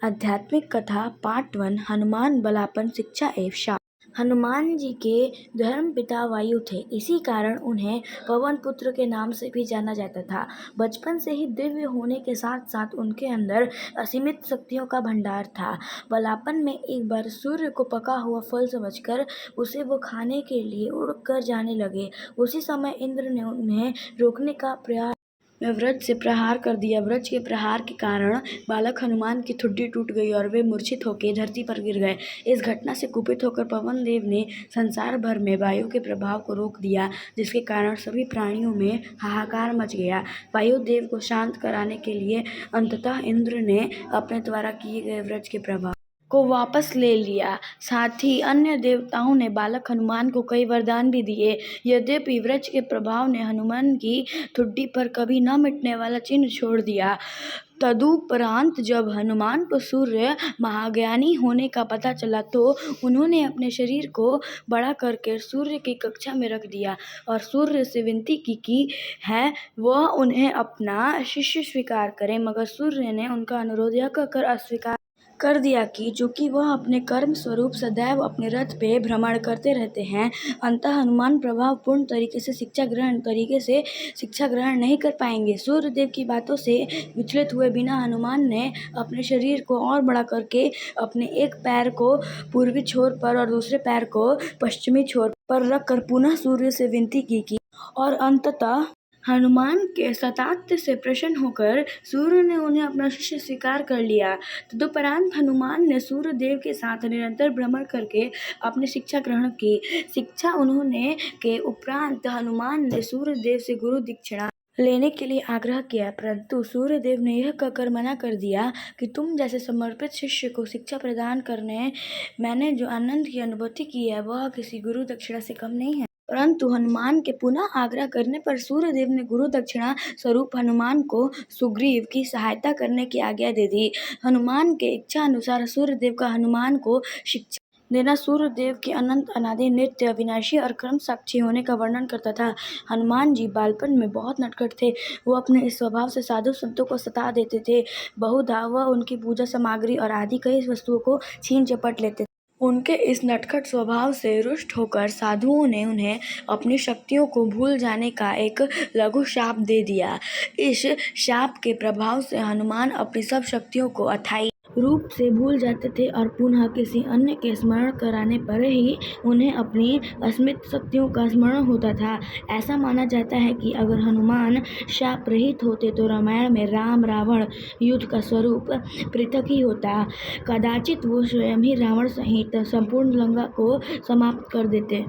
आध्यात्मिक कथा पार्ट 1 हनुमान बलापन शिक्षा एवं शाप। हनुमान जी के धर्म पिता वायु थे, इसी कारण उन्हें पवन पुत्र के नाम से भी जाना जाता था। बचपन से ही दिव्य होने के साथ साथ उनके अंदर असीमित शक्तियों का भंडार था। बलापन में एक बार सूर्य को पका हुआ फल समझकर उसे वो खाने के लिए उड़कर जाने लगे। उसी समय इंद्र ने उन्हें रोकने का प्रयास में वज्र से प्रहार कर दिया। वज्र के प्रहार के कारण बालक हनुमान की ठुड्डी टूट गई और वे मूर्छित होकर धरती पर गिर गए। इस घटना से कुपित होकर पवन देव ने संसार भर में वायु के प्रभाव को रोक दिया, जिसके कारण सभी प्राणियों में हाहाकार मच गया। वायु देव को शांत कराने के लिए अंततः इंद्र ने अपने द्वारा किए गए वज्र के प्रभाव को वापस ले लिया। साथ ही अन्य देवताओं ने बालक हनुमान को कई वरदान भी दिए। यद्यपि वज्र के प्रभाव ने हनुमान की ठुड्डी पर कभी न मिटने वाला चिन्ह छोड़ दिया। तदुपरांत जब हनुमान को सूर्य महाज्ञानी होने का पता चला तो उन्होंने अपने शरीर को बड़ा करके सूर्य की कक्षा में रख दिया और सूर्य से विनती की है वह उन्हें अपना शिष्य स्वीकार करें, मगर सूर्य ने उनका अनुरोध यह कहकर अस्वीकार कर दिया कि चूंकि वह अपने कर्म स्वरूप सदैव अपने रथ पे भ्रमण करते रहते हैं, अंततः हनुमान प्रभावपूर्ण तरीके से शिक्षा ग्रहण नहीं कर पाएंगे। सूर्यदेव की बातों से विचलित हुए बिना हनुमान ने अपने शरीर को और बड़ा करके अपने एक पैर को पूर्वी छोर पर और दूसरे पैर को पश्चिमी छोर पर रखकर पुनः सूर्य से विनती की और अंततः हनुमान के सतात्य से प्रसन्न होकर सूर्य ने उन्हें अपना शिष्य स्वीकार कर लिया। तदुपरांत हनुमान ने सूर्य देव के साथ निरंतर भ्रमण करके अपनी शिक्षा ग्रहण की। शिक्षा उन्होंने के उपरांत हनुमान ने सूर्य देव से गुरु दीक्षिणा लेने के लिए आग्रह किया, परंतु सूर्यदेव ने यह कहकर मना कर दिया कि तुम जैसे समर्पित शिष्य को शिक्षा प्रदान करने मैंने जो आनंद की अनुभूति की है वह किसी गुरु दक्षिणा से कम नहीं है। परंतु हनुमान के पुनः आग्रह करने पर सूर्यदेव ने गुरु दक्षिणा स्वरूप हनुमान को सुग्रीव की सहायता करने की आज्ञा दे दी। हनुमान के इच्छा अनुसार सूर्यदेव का हनुमान को शिक्षा देना सूर्यदेव के अनंत अनादि नित्य अविनाशी और क्रम साक्षी होने का वर्णन करता था। हनुमान जी बालपन में बहुत नटखट थे। वो अपने इस स्वभाव से साधु संतों को सता देते थे। बहुधा वह उनकी पूजा सामग्री और आदि कई वस्तुओं को छीन झपट लेते थे। उनके इस नटखट स्वभाव से रुष्ट होकर साधुओं ने उन्हें अपनी शक्तियों को भूल जाने का एक लघु शाप दे दिया। इस शाप के प्रभाव से हनुमान अपनी सब शक्तियों को अस्थायी रूप से भूल जाते थे और पुनः किसी अन्य के स्मरण कराने पर ही उन्हें अपनी असीमित शक्तियों का स्मरण होता था। ऐसा माना जाता है कि अगर हनुमान शाप रहित होते तो रामायण में राम रावण युद्ध का स्वरूप पृथक ही होता। कदाचित वो स्वयं ही रावण सहित संपूर्ण लंका को समाप्त कर देते।